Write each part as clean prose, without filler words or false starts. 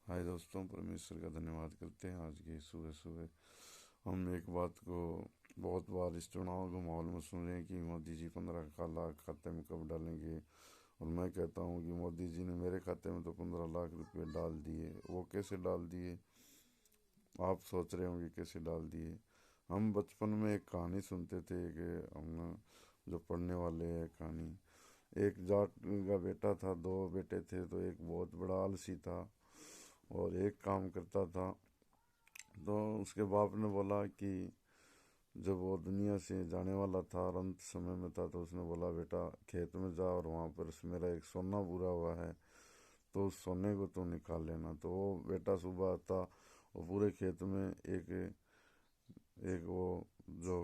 हाय दोस्तों, परमेश्वर का धन्यवाद करते हैं। आज की सुबह सुबह हम एक बात को बहुत बार इस चुनाव के माहौल में सुन रहे हैं कि मोदी जी 15 लाख खाते में कब डालेंगे। और मैं कहता हूँ कि मोदी जी ने मेरे खाते में तो 15 लाख रुपए डाल दिए। वो कैसे डाल दिए, आप सोच रहे होंगे कैसे डाल दिए। हम बचपन में एक कहानी सुनते थे कि हम जो पढ़ने वाले हैं कहानी, एक जाट का बेटा था, दो बेटे थे। तो एक बहुत बड़ा आलसी था और एक काम करता था। तो उसके बाप ने बोला कि जब वो दुनिया से जाने वाला था और अंत समय में था, तो उसने बोला बेटा खेत में जा और वहाँ पर मेरा एक सोना बुरा हुआ है, तो उस सोने को तो निकाल लेना। तो वो बेटा सुबह आता और पूरे खेत में एक एक वो जो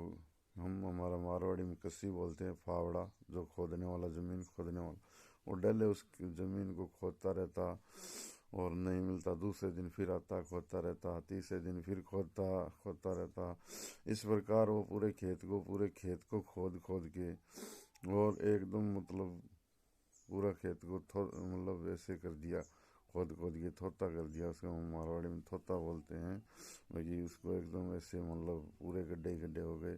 हम हमारा मारवाड़ी में कस्सी बोलते हैं, फावड़ा, जो खोदने वाला, ज़मीन खोदने वाला, वो डेले उस ज़मीन को खोदता रहता और नहीं मिलता। दूसरे दिन फिर आता, खोदता रहता। तीसरे दिन फिर खोदता खोदता रहता। इस प्रकार वो पूरे खेत को खोद खोद के और एकदम मतलब पूरा खेत को मतलब ऐसे कर दिया, खोद खोद के थोता कर दिया। उसको हम मारवाड़ी में थोता बोलते हैं। बाकी उसको एकदम ऐसे मतलब पूरे गड्ढे ही गड्ढे हो गए।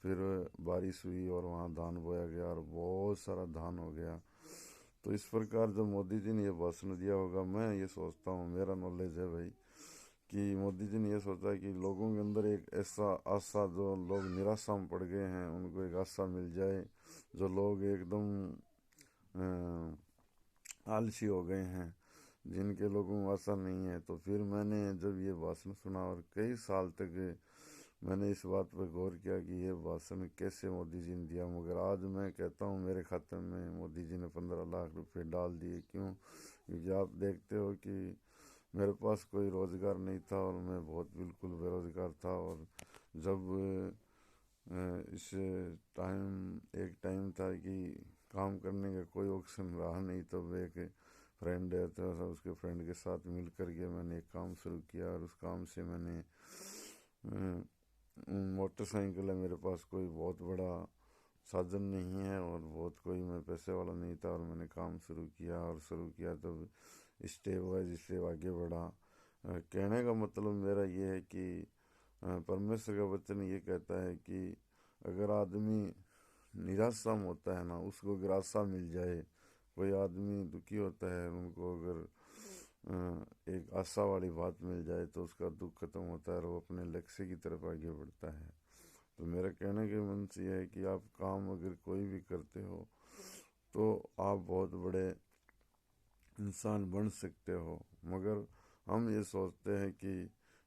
फिर बारिश हुई और वहाँ धान बोया गया और बहुत सारा धान हो गया। तो इस प्रकार जब मोदी जी ने ये भाषण दिया होगा, मैं ये सोचता हूँ, मेरा नॉलेज है भाई, कि मोदी जी ने ये सोचा कि लोगों के अंदर एक ऐसा आशा, जो लोग निराशा में पड़ गए हैं उनको एक आशा मिल जाए। जो लोग एकदम आलसी हो गए हैं, जिनके लोगों में आशा नहीं है। तो फिर मैंने जब ये भाषण सुना और कई साल तक मैंने इस बात पर गौर किया कि ये भाषण कैसे मोदी जी ने दिया। मगर आज मैं कहता हूँ मेरे खाते में मोदी जी ने 15 लाख रुपए डाल दिए। क्यों? क्योंकि आप देखते हो कि मेरे पास कोई रोज़गार नहीं था और मैं बहुत बिल्कुल बेरोज़गार था। और जब इस एक टाइम था कि काम करने का कोई ऑप्शन रहा नहीं, तब एक फ्रेंड है तो उसके फ्रेंड के साथ मिल कर के मैंने एक काम शुरू किया। और उस काम से मैंने मोटरसाइकिल है मेरे पास, कोई बहुत बड़ा साधन नहीं है और बहुत कोई मैं पैसे वाला नहीं था। और मैंने काम शुरू किया तब स्टेप बाय स्टेप आगे बढ़ा। कहने का मतलब मेरा ये है कि परमेश्वर का वचन ये कहता है कि अगर आदमी निराशा में होता है ना, उसको अगर आशा मिल जाए, कोई आदमी दुखी होता है, उनको अगर एक आशा वाली बात मिल जाए, तो उसका दुख खत्म होता है और वो अपने लक्ष्य की तरफ आगे बढ़ता है। तो मेरा कहने के मन से यह है कि आप काम अगर कोई भी करते हो तो आप बहुत बड़े इंसान बन सकते हो। मगर हम ये सोचते हैं कि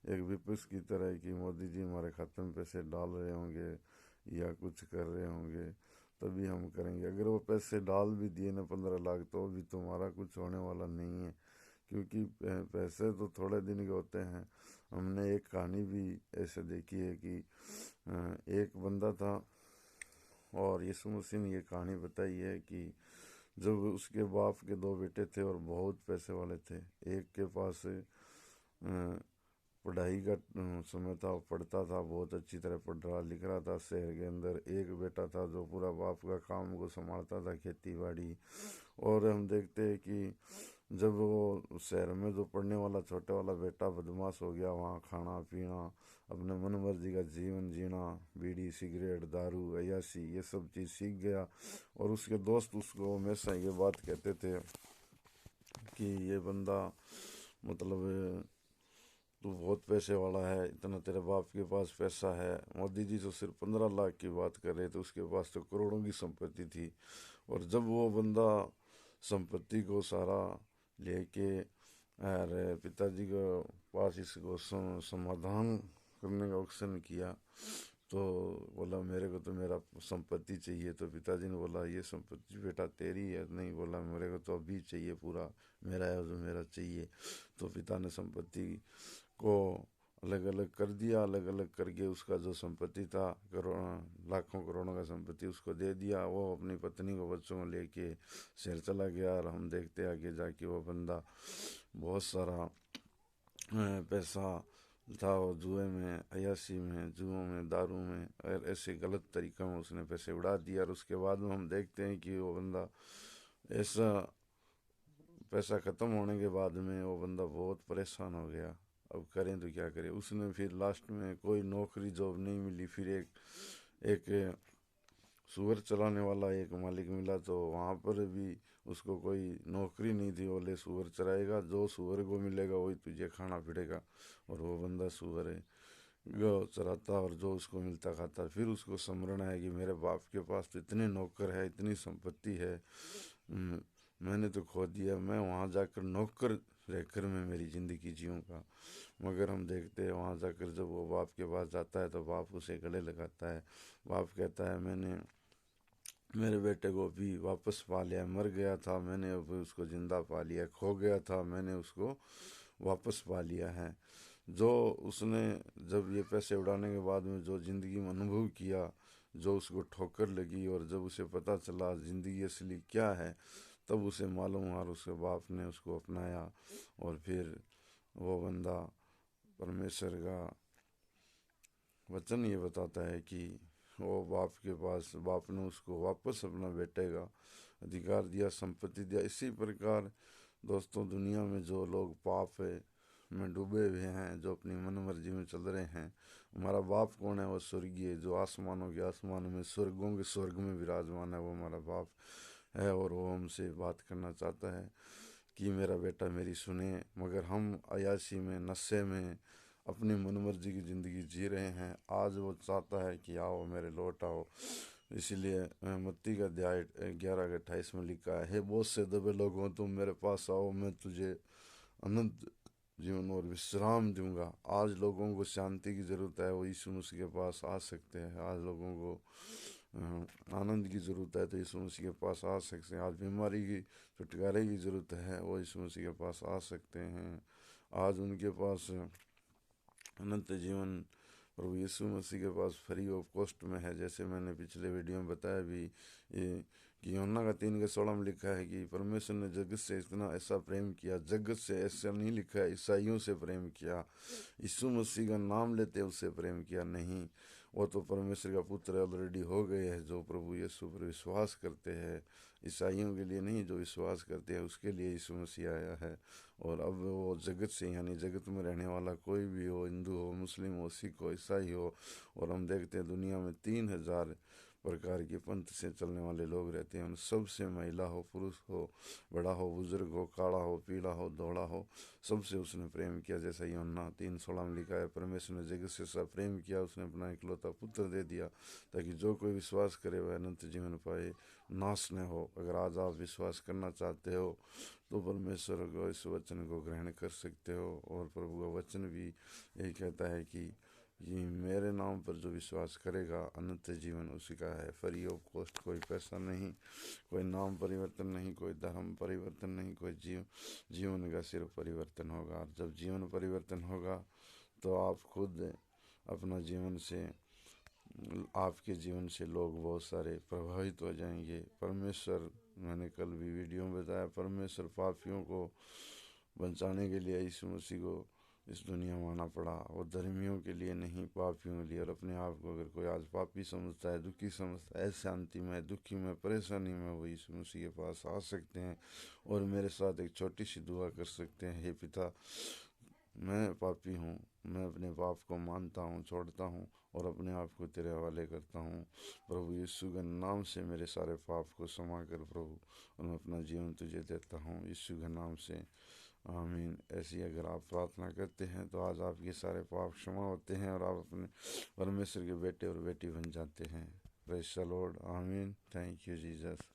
एक विपक्ष की तरह कि मोदी जी हमारे खाते में पैसे डाल रहे होंगे या कुछ कर रहे होंगे तभी हम करेंगे। अगर वो पैसे डाल भी दिए ना 15 लाख, तो भी तुम्हारा कुछ होने वाला नहीं है, क्योंकि पैसे तो थोड़े दिन के होते हैं। हमने एक कहानी भी ऐसे देखी है कि एक बंदा था और यीशु मसीह ने ये कहानी बताई है कि जब उसके बाप के दो बेटे थे और बहुत पैसे वाले थे। एक के पास पढ़ाई का समय था, वो पढ़ता था, बहुत अच्छी तरह पढ़ रहा लिख रहा था शहर के अंदर। एक बेटा था जो पूरा बाप का काम को संभालता था, खेती बाड़ी। और हम देखते हैं कि जब वो शहर में जो पढ़ने वाला छोटे वाला बेटा बदमाश हो गया, वहाँ खाना पीना, अपने मन मर्जी का जीवन जीना, बीड़ी सिगरेट दारू अय्याशी ये सब चीज़ सीख गया। और उसके दोस्त उसको हमेशा ये बात कहते थे कि ये बंदा मतलब तू बहुत पैसे वाला है, इतना तेरे बाप के पास पैसा है। मोदी जी तो सिर्फ 15 लाख की बात कर रहे थे, उसके पास तो करोड़ों की संपत्ति थी। और जब वो बंदा संपत्ति को सारा लेके और पिताजी के पास इसको समाधान करने का ऑप्शन किया, तो बोला मेरे को तो मेरा संपत्ति चाहिए। तो पिताजी ने बोला ये संपत्ति बेटा तेरी है। नहीं, बोला मेरे को तो अभी चाहिए, पूरा मेरा है जो मेरा चाहिए। तो पिता ने संपत्ति को अलग अलग कर दिया, अलग अलग करके उसका जो संपत्ति था, करोड़ों लाखों करोड़ों का संपत्ति उसको दे दिया। वो अपनी पत्नी को बच्चों को लेके शहर चला गया। और हम देखते आगे जाके वो बंदा बहुत सारा पैसा था वो जुए में, अय्याशी में, जुओं में, दारू में और ऐसे गलत तरीक़ों में उसने पैसे उड़ा दिया। और उसके बाद में हम देखते हैं कि वो बंदा ऐसा पैसा ख़त्म होने के बाद में वो बंदा बहुत परेशान हो गया, अब करें तो क्या करें। उसने फिर लास्ट में कोई नौकरी जॉब नहीं मिली, फिर एक सुअर चलाने वाला एक मालिक मिला, तो वहाँ पर भी उसको कोई नौकरी नहीं थी। बोले सुअर चराएगा, जो सुअर को मिलेगा वही तुझे खाना पड़ेगा। और वो बंदा सुअर है गौ चराता और जो उसको मिलता खाता। फिर उसको स्मरण है कि मेरे बाप के पास तो इतने नौकर है, इतनी संपत्ति है, म- मैंने तो खो दिया। मैं वहाँ जाकर नौकर रहकर मैं मेरी ज़िंदगी जीऊँगा। मगर हम देखते हैं वहाँ जाकर जब वो बाप के पास जाता है तो बाप उसे गले लगाता है। बाप कहता है मैंने मेरे बेटे को भी वापस पा लिया, मर गया था मैंने अब उसको ज़िंदा पा लिया, खो गया था मैंने उसको वापस पा लिया है। जो उसने जब ये पैसे उड़ाने के बाद में जो ज़िंदगी में अनुभव किया, जो उसको ठोकर लगी और जब उसे पता चला ज़िंदगी असली क्या है, तब उसे मालूम हुआ और उसके बाप ने उसको अपनाया। और फिर वो बंदा परमेश्वर का वचन ये बताता है कि वो बाप के पास, बाप ने उसको वापस अपना बेटे का अधिकार दिया, संपत्ति दिया। इसी प्रकार दोस्तों दुनिया में जो लोग पाप में डूबे हुए हैं, जो अपनी मन मर्जी में चल रहे हैं, हमारा बाप कौन है? वो स्वर्गीय, जो आसमानों के आसमान में, स्वर्गों के स्वर्ग में विराजमान है, वो हमारा बाप है। और वो हमसे बात करना चाहता है कि मेरा बेटा मेरी सुने। मगर हम अयाशी में, नशे में अपनी मनमर्जी की ज़िंदगी जी रहे हैं। आज वो चाहता है कि आओ मेरे लौट आओ। इसीलिए मत्ती का अध्याय 11 के 28 में लिखा है, हे बहुत से दबे लोग हो तुम मेरे पास आओ, मैं तुझे अनंत जीवन और विश्राम दूंगा। आज लोगों को शांति की ज़रूरत है, वो यीशु मसीह के पास आ सकते हैं। आज लोगों को आनंद की ज़रूरत है तो यीशु मसीह के पास आ सकते हैं। आज बीमारी की छुटकारे की ज़रूरत है, वो यीशु मसीह के पास आ सकते हैं। आज उनके पास अनंत जीवन प्रभु यीशु मसीह के पास फ्री ऑफ कॉस्ट में है। जैसे मैंने पिछले वीडियो में बताया भी ये कि यूहन्ना का 3:16 में लिखा है कि परमेश्वर ने जगत से इतना ऐसा प्रेम किया, जगत से ऐसा नहीं लिखा है ईसाइयों से प्रेम किया, यीशु मसीह का नाम लेते उससे प्रेम किया नहीं। वो तो परमेश्वर का पुत्र ऑलरेडी हो गए हैं जो प्रभु यीशु पर विश्वास करते हैं। ईसाइयों के लिए नहीं, जो विश्वास करते हैं उसके लिए यीशु मसीह आया है। और अब वो जगत से, यानी जगत में रहने वाला कोई भी हो, हिंदू हो, मुस्लिम हो, सिख हो, ईसाई हो। और हम देखते हैं दुनिया में 3,000 प्रकार के पंथ से चलने वाले लोग रहते हैं। उन सब से, महिला हो, पुरुष हो, बड़ा हो, बुजुर्ग हो, काला हो, पीला हो, धोला हो, सबसे उसने प्रेम किया। जैसा यूहन्ना 3:16 में लिखा है, परमेश्वर ने जगत से ऐसा प्रेम किया, उसने अपना इकलौता पुत्र दे दिया ताकि जो कोई विश्वास करे वह अनंत जीवन पाए, नाश न हो। अगर आज आप विश्वास करना चाहते हो तो परमेश्वर को इस वचन को ग्रहण कर सकते हो। और प्रभु का वचन भी यही कहता है कि ये मेरे नाम पर जो विश्वास करेगा अनंत जीवन उसी का है, फ्री ऑफ कॉस्ट, कोई पैसा नहीं, कोई नाम परिवर्तन नहीं, कोई धर्म परिवर्तन नहीं, कोई जीवन का सिर्फ परिवर्तन होगा। और जब जीवन परिवर्तन होगा तो आप खुद अपना जीवन से, आपके जीवन से लोग बहुत सारे प्रभावित हो जाएंगे। परमेश्वर, मैंने कल भी वीडियो में बताया, परमेश्वर पापियों को बचाने के लिए यीशु मसीह को इस दुनिया में आना पड़ा। वो धर्मियों के लिए नहीं, पापियों के लिए। और अपने आप को अगर कोई आज पापी समझता है, दुखी समझता है, शांति में, दुखी में, परेशानी में, वो यीशु मसीह के पास आ सकते हैं और मेरे साथ एक छोटी सी दुआ कर सकते हैं। हे पिता, मैं पापी हूँ, मैं अपने पाप को मानता हूँ, छोड़ता हूँ और अपने आप को तेरे हवाले करता हूँ। प्रभु यीशु के नाम से मेरे सारे पाप को क्षमा कर प्रभु, और मैं अपना जीवन तुझे देता हूँ यीशु के नाम से, आमीन। ऐसी अगर आप प्रार्थना करते हैं तो आज आपके सारे पाप क्षमा होते हैं और आप अपने परमेश्वर के बेटे और बेटी बन जाते हैं। प्रेज़ द लॉर्ड, आमीन। Thank you Jesus.